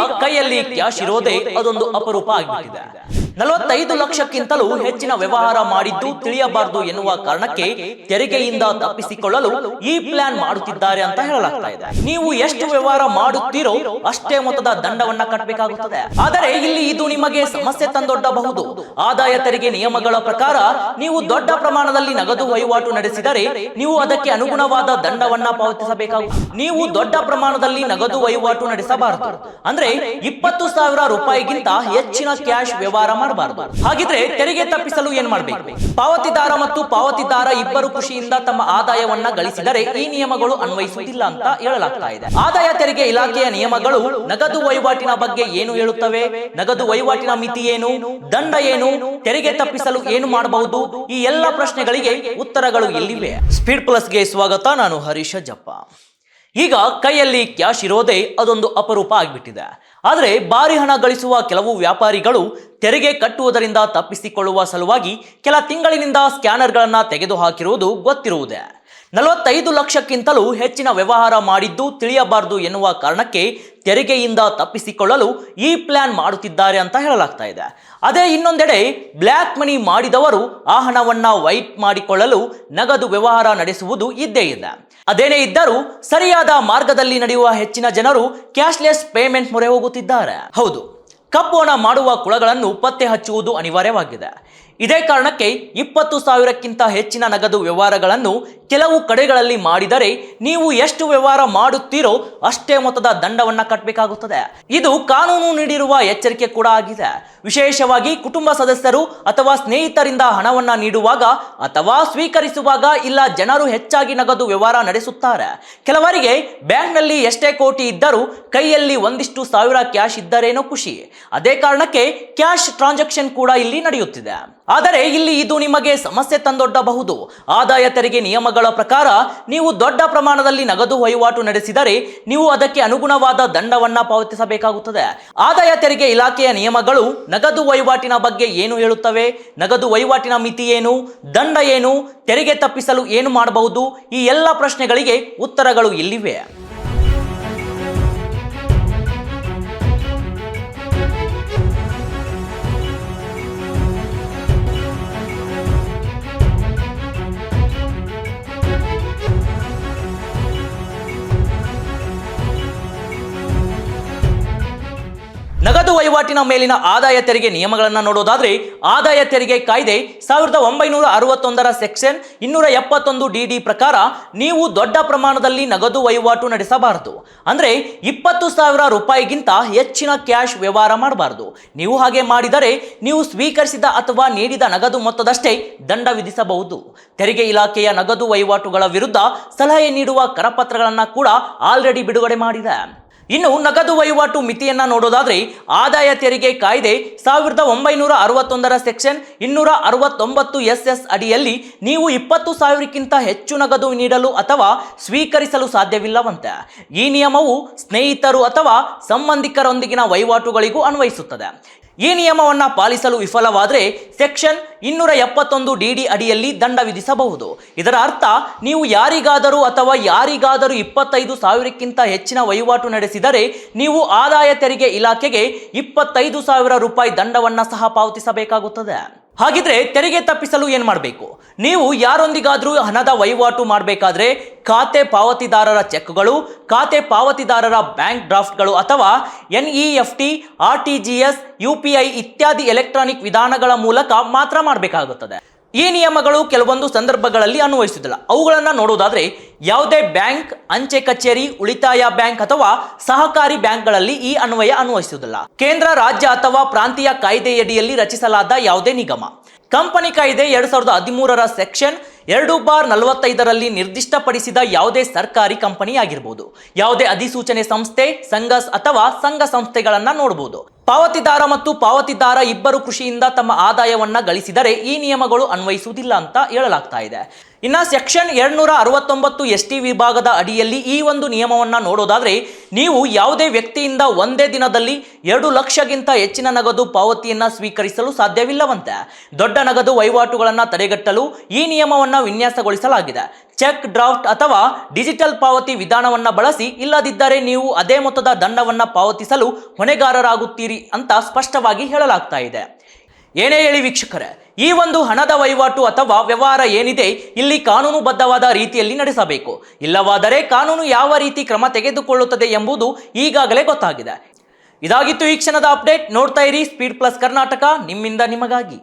ಈಗ ಕೈಯಲ್ಲಿ ಕ್ಯಾಶ್ ಇರೋದೇ ಅದೊಂದು ಅಪರೂಪ ಆಗಿಬಿಟ್ಟಿದೆ. 45 ಲಕ್ಷಕ್ಕಿಂತಲೂ ಹೆಚ್ಚಿನ ವ್ಯವಹಾರ ಮಾಡಿದ್ದು ತಿಳಿಯಬಾರದು ಎನ್ನುವ ಕಾರಣಕ್ಕೆ ತೆರಿಗೆಯಿಂದ ತಪ್ಪಿಸಿಕೊಳ್ಳಲು ಈ ಪ್ಲಾನ್ ಮಾಡುತ್ತಿದ್ದಾರೆ ಅಂತ ಹೇಳಲಾಗ್ತಾ ಇದೆ. ನೀವು ಎಷ್ಟು ವ್ಯವಹಾರ ಮಾಡುತ್ತೀರೋ ಅಷ್ಟೇ ಮೊತ್ತದ ದಂಡವನ್ನ ಕಟ್ಟಬೇಕಾಗುತ್ತದೆ. ಆದರೆ ಇಲ್ಲಿ ಇದು ನಿಮಗೆ ಸಮಸ್ಯೆ ತಂದೊಡ್ಡಬಹುದು. ಆದಾಯ ತೆರಿಗೆ ನಿಯಮಗಳ ಪ್ರಕಾರ ನೀವು ದೊಡ್ಡ ಪ್ರಮಾಣದಲ್ಲಿ ನಗದು ವಹಿವಾಟು ನಡೆಸಿದರೆ ನೀವು ಅದಕ್ಕೆ ಅನುಗುಣವಾದ ದಂಡವನ್ನ ಪಾವತಿಸಬೇಕಾಗುತ್ತದೆ. ನೀವು ದೊಡ್ಡ ಪ್ರಮಾಣದಲ್ಲಿ ನಗದು ವಹಿವಾಟು ನಡೆಸಬಾರದು. ಅಂದ್ರೆ 20,000 ರೂಪಾಯಿಗಿಂತ ಹೆಚ್ಚಿನ ಕ್ಯಾಶ್ ವ್ಯವಹಾರ ಮಾಡಬಾರದು. ಹಾಗಿದ್ರೆ ತೆರಿಗೆ ತಪ್ಪಿಸಲು ಏನ್ ಮಾಡಬೇಕು? ಪಾವತಿದಾರ ಮತ್ತು ಪಾವತಿದಾರ ಇಬ್ಬರು ಖುಷಿಯಿಂದ ತಮ್ಮ ಆದಾಯವನ್ನ ಗಳಿಸಿದರೆ ಈ ನಿಯಮಗಳು ಅನ್ವಯಿಸುವುದಿಲ್ಲ ಅಂತ ಹೇಳಲಾಗ್ತಾ ಇದೆ. ಆದಾಯ ತೆರಿಗೆ ಇಲಾಖೆಯ ನಿಯಮಗಳು ನಗದು ವಹಿವಾಟಿನ ಬಗ್ಗೆ ಏನು ಹೇಳುತ್ತವೆ? ನಗದು ವಹಿವಾಟಿನ ಮಿತಿ ಏನು? ದಂಡ ಏನು? ತೆರಿಗೆ ತಪ್ಪಿಸಲು ಏನು ಮಾಡಬಹುದು? ಈ ಎಲ್ಲ ಪ್ರಶ್ನೆಗಳಿಗೆ ಉತ್ತರಗಳು ಎಲ್ಲಿವೆ? ಸ್ಪೀಡ್ ಪ್ಲಸ್ಗೆ ಸ್ವಾಗತ. ನಾನು ಹರೀಶ ಜಪ್ಪ. ಈಗ ಕೈಯಲ್ಲಿ ಕ್ಯಾಶ್ ಇರೋದೇ ಅದೊಂದು ಅಪರೂಪ ಆಗಿಬಿಟ್ಟಿದೆ. ಆದರೆ ಭಾರಿ ಹಣ ಗಳಿಸುವ ಕೆಲವು ವ್ಯಾಪಾರಿಗಳು ತೆರಿಗೆ ಕಟ್ಟುವುದರಿಂದ ತಪ್ಪಿಸಿಕೊಳ್ಳುವ ಸಲುವಾಗಿ ಕೆಲ ತಿಂಗಳಿನಿಂದ ಸ್ಕ್ಯಾನರ್ಗಳನ್ನು ತೆಗೆದುಹಾಕಿರುವುದು ಗೊತ್ತಿರುವುದೇ. 45 ಲಕ್ಷಕ್ಕಿಂತಲೂ ಹೆಚ್ಚಿನ ವ್ಯವಹಾರ ಮಾಡಿದ್ದು ತಿಳಿಯಬಾರದು ಎನ್ನುವ ಕಾರಣಕ್ಕೆ ತೆರಿಗೆಯಿಂದ ತಪ್ಪಿಸಿಕೊಳ್ಳಲು ಈ ಪ್ಲಾನ್ ಮಾಡುತ್ತಿದ್ದಾರೆ ಅಂತ ಹೇಳಲಾಗ್ತಾ ಇದೆ. ಅದೇ ಇನ್ನೊಂದೆಡೆ ಬ್ಲ್ಯಾಕ್ ಮನಿ ಮಾಡಿದವರು ಆ ಹಣವನ್ನ ವೈಟ್ ಮಾಡಿಕೊಳ್ಳಲು ನಗದು ವ್ಯವಹಾರ ನಡೆಸುವುದು ಇದ್ದೇ ಇದೆ. ಅದೇನೇ ಇದ್ದರೂ ಸರಿಯಾದ ಮಾರ್ಗದಲ್ಲಿ ನಡೆಯುವ ಹೆಚ್ಚಿನ ಜನರು ಕ್ಯಾಶ್ಲೆಸ್ ಪೇಮೆಂಟ್ ಮೊರೆ ಹೋಗುತ್ತಿದ್ದಾರೆ. ಹೌದು, ಕಪ್ಪು ಹಣ ಮಾಡುವ ಕುಳಗಳನ್ನು ಪತ್ತೆ ಹಚ್ಚುವುದು ಅನಿವಾರ್ಯವಾಗಿದೆ. ಇದೇ ಕಾರಣಕ್ಕೆ 20,000ಕ್ಕಿಂತ ಹೆಚ್ಚಿನ ನಗದು ವ್ಯವಹಾರಗಳನ್ನು ಕೆಲವು ಕಡೆಗಳಲ್ಲಿ ಮಾಡಿದರೆ ನೀವು ಎಷ್ಟು ವ್ಯವಹಾರ ಮಾಡುತ್ತೀರೋ ಅಷ್ಟೇ ಮೊತ್ತದ ದಂಡವನ್ನ ಕಟ್ಟಬೇಕಾಗುತ್ತದೆ. ಇದು ಕಾನೂನು ನೀಡಿರುವ ಎಚ್ಚರಿಕೆ ಕೂಡ ಆಗಿದೆ. ವಿಶೇಷವಾಗಿ ಕುಟುಂಬ ಸದಸ್ಯರು ಅಥವಾ ಸ್ನೇಹಿತರಿಂದ ಹಣವನ್ನ ನೀಡುವಾಗ ಅಥವಾ ಸ್ವೀಕರಿಸುವಾಗ ಇಲ್ಲ ಜನರು ಹೆಚ್ಚಾಗಿ ನಗದು ವ್ಯವಹಾರ ನಡೆಸುತ್ತಾರೆ. ಕೆಲವರಿಗೆ ಬ್ಯಾಂಕ್ನಲ್ಲಿ ಎಷ್ಟೇ ಕೋಟಿ ಇದ್ದರೂ ಕೈಯಲ್ಲಿ ಒಂದಿಷ್ಟು ಸಾವಿರ ಕ್ಯಾಶ್ ಇದ್ದರೇನೋ ಖುಷಿ. ಅದೇ ಕಾರಣಕ್ಕೆ ಕ್ಯಾಶ್ ಟ್ರಾನ್ಸಾಕ್ಷನ್ ಕೂಡ ಇಲ್ಲಿ ನಡೆಯುತ್ತಿದೆ. ಆದರೆ ಇಲ್ಲಿ ಇದು ನಿಮಗೆ ಸಮಸ್ಯೆ ತಂದೊಡ್ಡಬಹುದು. ಆದಾಯ ತೆರಿಗೆ ನಿಯಮಗಳ ಪ್ರಕಾರ ನೀವು ದೊಡ್ಡ ಪ್ರಮಾಣದಲ್ಲಿ ನಗದು ವಹಿವಾಟು ನಡೆಸಿದರೆ ನೀವು ಅದಕ್ಕೆ ಅನುಗುಣವಾದ ದಂಡವನ್ನ ಪಾವತಿಸಬೇಕಾಗುತ್ತದೆ. ಆದಾಯ ತೆರಿಗೆ ಇಲಾಖೆಯ ನಿಯಮಗಳು ನಗದು ವಹಿವಾಟಿನ ಬಗ್ಗೆ ಏನು ಹೇಳುತ್ತವೆ? ನಗದು ವಹಿವಾಟಿನ ಮಿತಿ ಏನು? ದಂಡ ಏನು? ತೆರಿಗೆ ತಪ್ಪಿಸಲು ಏನು ಮಾಡಬಹುದು? ಈ ಎಲ್ಲ ಪ್ರಶ್ನೆಗಳಿಗೆ ಉತ್ತರಗಳು ಎಲ್ಲಿವೆ? ನಗದು ವಹಿವಾಟಿನ ಮೇಲಿನ ಆದಾಯ ತೆರಿಗೆ ನಿಯಮಗಳನ್ನು ನೋಡೋದಾದ್ರೆ ಆದಾಯ ತೆರಿಗೆ ಕಾಯ್ದೆ 1961 ಸೆಕ್ಷನ್ 271 ಡಿಡಿ ಪ್ರಕಾರ ನೀವು ದೊಡ್ಡ ಪ್ರಮಾಣದಲ್ಲಿ ನಗದು ವಹಿವಾಟು ನಡೆಸಬಾರದು. ಅಂದ್ರೆ 20,000 ರೂಪಾಯಿಗಿಂತ ಹೆಚ್ಚಿನ ಕ್ಯಾಶ್ ವ್ಯವಹಾರ ಮಾಡಬಾರದು. ನೀವು ಹಾಗೆ ಮಾಡಿದರೆ ನೀವು ಸ್ವೀಕರಿಸಿದ ಅಥವಾ ನೀಡಿದ ನಗದು ಮೊತ್ತದಷ್ಟೇ ದಂಡ ವಿಧಿಸಬಹುದು. ತೆರಿಗೆ ಇಲಾಖೆಯ ನಗದು ವಹಿವಾಟುಗಳ ವಿರುದ್ಧ ಸಲಹೆ ನೀಡುವ ಕರಪತ್ರಗಳನ್ನು ಕೂಡ ಆಲ್ರೆಡಿ ಬಿಡುಗಡೆ ಮಾಡಿದೆ. ಇನ್ನು ನಗದು ವಹಿವಾಟು ಮಿತಿಯನ್ನ ನೋಡೋದಾದ್ರೆ ಆದಾಯ ತೆರಿಗೆ ಕಾಯ್ದೆ 1961 ಸೆಕ್ಷನ್ 269 SS ಅಡಿಯಲ್ಲಿ ನೀವು 20,000ಕ್ಕಿಂತ ಹೆಚ್ಚು ನಗದು ನೀಡಲು ಅಥವಾ ಸ್ವೀಕರಿಸಲು ಸಾಧ್ಯವಿಲ್ಲವಂತೆ. ಈ ನಿಯಮವು ಸ್ನೇಹಿತರು ಅಥವಾ ಸಂಬಂಧಿಕರೊಂದಿಗಿನ ವಹಿವಾಟುಗಳಿಗೂ ಅನ್ವಯಿಸುತ್ತದೆ. ಈ ನಿಯಮವನ್ನು ಪಾಲಿಸಲು ವಿಫಲವಾದರೆ ಸೆಕ್ಷನ್ 271 ಡಿಡಿ ಅಡಿಯಲ್ಲಿ ದಂಡ ವಿಧಿಸಬಹುದು. ಇದರ ಅರ್ಥ ನೀವು ಯಾರಿಗಾದರೂ 25,000ಕ್ಕಿಂತ ಹೆಚ್ಚಿನ ವಹಿವಾಟು ನಡೆಸಿದರೆ ನೀವು ಆದಾಯ ತೆರಿಗೆ ಇಲಾಖೆಗೆ 25,000 ರೂಪಾಯಿ ದಂಡವನ್ನ ಸಹ ಪಾವತಿಸಬೇಕಾಗುತ್ತದೆ. ಹಾಗಿದ್ರೆ ತೆರಿಗೆ ತಪ್ಪಿಸಲು ಏನ್ ಮಾಡಬೇಕು? ನೀವು ಯಾರೊಂದಿಗಾದ್ರೂ ಹಣದ ವಹಿವಾಟು ಮಾಡಬೇಕಾದ್ರೆ ಖಾತೆ ಪಾವತಿದಾರರ ಚೆಕ್ಗಳು, ಖಾತೆ ಪಾವತಿದಾರರ ಬ್ಯಾಂಕ್ ಡ್ರಾಫ್ಟ್ಗಳು ಅಥವಾ NEFT, RTGS, UPI ಇತ್ಯಾದಿ ಎಲೆಕ್ಟ್ರಾನಿಕ್ ವಿಧಾನಗಳ ಮೂಲಕ ಮಾತ್ರ ಮಾಡಬೇಕಾಗುತ್ತದೆ. ಈ ನಿಯಮಗಳು ಕೆಲವೊಂದು ಸಂದರ್ಭಗಳಲ್ಲಿ ಅನ್ವಯಿಸುವುದಿಲ್ಲ. ಅವುಗಳನ್ನು ನೋಡುವುದಾದ್ರೆ ಯಾವುದೇ ಬ್ಯಾಂಕ್, ಅಂಚೆ ಕಚೇರಿ, ಉಳಿತಾಯ ಬ್ಯಾಂಕ್ ಅಥವಾ ಸಹಕಾರಿ ಬ್ಯಾಂಕ್ಗಳಲ್ಲಿ ಈ ಅನ್ವಯಿಸುವುದಿಲ್ಲ. ಕೇಂದ್ರ, ರಾಜ್ಯ ಅಥವಾ ಪ್ರಾಂತೀಯ ಕಾಯ್ದೆಯಡಿಯಲ್ಲಿ ರಚಿಸಲಾದ ಯಾವುದೇ ನಿಗಮ, ಕಂಪನಿ ಕಾಯ್ದೆ 2013 ಸೆಕ್ಷನ್ 2/45 ನಿರ್ದಿಷ್ಟಪಡಿಸಿದ ಯಾವುದೇ ಸರ್ಕಾರಿ ಕಂಪನಿ ಆಗಿರಬಹುದು, ಯಾವುದೇ ಅಧಿಸೂಚನೆ ಸಂಸ್ಥೆ, ಸಂಘ ಅಥವಾ ಸಂಘ ಸಂಸ್ಥೆಗಳನ್ನ ನೋಡಬಹುದು. ಪಾವತಿದಾರ ಮತ್ತು ಪಾವತಿದಾರ ಇಬ್ಬರು ಖುಷಿಯಿಂದ ತಮ್ಮ ಆದಾಯವನ್ನ ಗಳಿಸಿದರೆ ಈ ನಿಯಮಗಳು ಅನ್ವಯಿಸುವುದಿಲ್ಲ ಅಂತ ಹೇಳಲಾಗ್ತಾ ಇದೆ. ಇನ್ನ ಸೆಕ್ಷನ್ 269 ST ವಿಭಾಗದ ಅಡಿಯಲ್ಲಿ ಈ ಒಂದು ನಿಯಮವನ್ನ ನೋಡೋದಾದ್ರೆ ನೀವು ಯಾವುದೇ ವ್ಯಕ್ತಿಯಿಂದ ಒಂದೇ ದಿನದಲ್ಲಿ 2 ಲಕ್ಷಕ್ಕಿಂತ ಹೆಚ್ಚಿನ ನಗದು ಪಾವತಿಯನ್ನ ಸ್ವೀಕರಿಸಲು ಸಾಧ್ಯವಿಲ್ಲವಂತೆ. ದೊಡ್ಡ ನಗದು ವಹಿವಾಟುಗಳನ್ನು ತಡೆಗಟ್ಟಲು ಈ ನಿಯಮವನ್ನ ವಿನ್ಯಾಸಗೊಳಿಸಲಾಗಿದೆ. ಚೆಕ್, ಡ್ರಾಫ್ಟ್ ಅಥವಾ ಡಿಜಿಟಲ್ ಪಾವತಿ ವಿಧಾನವನ್ನ ಬಳಸಿ, ಇಲ್ಲದಿದ್ದರೆ ನೀವು ಅದೇ ಮೊತ್ತದ ದಂಡವನ್ನ ಪಾವತಿಸಲು ಹೊಣೆಗಾರರಾಗುತ್ತೀರಿ ಅಂತ ಸ್ಪಷ್ಟವಾಗಿ ಹೇಳಲಾಗ್ತಾ ಇದೆ. ಏನೇ ಹೇಳಿ ವೀಕ್ಷಕರೇ, ಈ ಒಂದು ಹಣದ ವಹಿವಾಟು ಅಥವಾ ವ್ಯವಹಾರ ಏನಿದೆ ಇಲ್ಲಿ ಕಾನೂನುಬದ್ಧವಾದ ರೀತಿಯಲ್ಲಿ ನಡೆಸಬೇಕು. ಇಲ್ಲವಾದರೆ ಕಾನೂನು ಯಾವ ರೀತಿ ಕ್ರಮ ತೆಗೆದುಕೊಳ್ಳುತ್ತದೆ ಎಂಬುದು ಈಗಾಗಲೇ ಗೊತ್ತಾಗಿದೆ. ಇದಾಗಿತ್ತು ಈ ಕ್ಷಣದ ಅಪ್ಡೇಟ್. ನೋಡ್ತಾ ಇರಿ ಸ್ಪೀಡ್ ಪ್ಲಸ್ ಕರ್ನಾಟಕ, ನಿಮ್ಮಿಂದ ನಿಮಗಾಗಿ.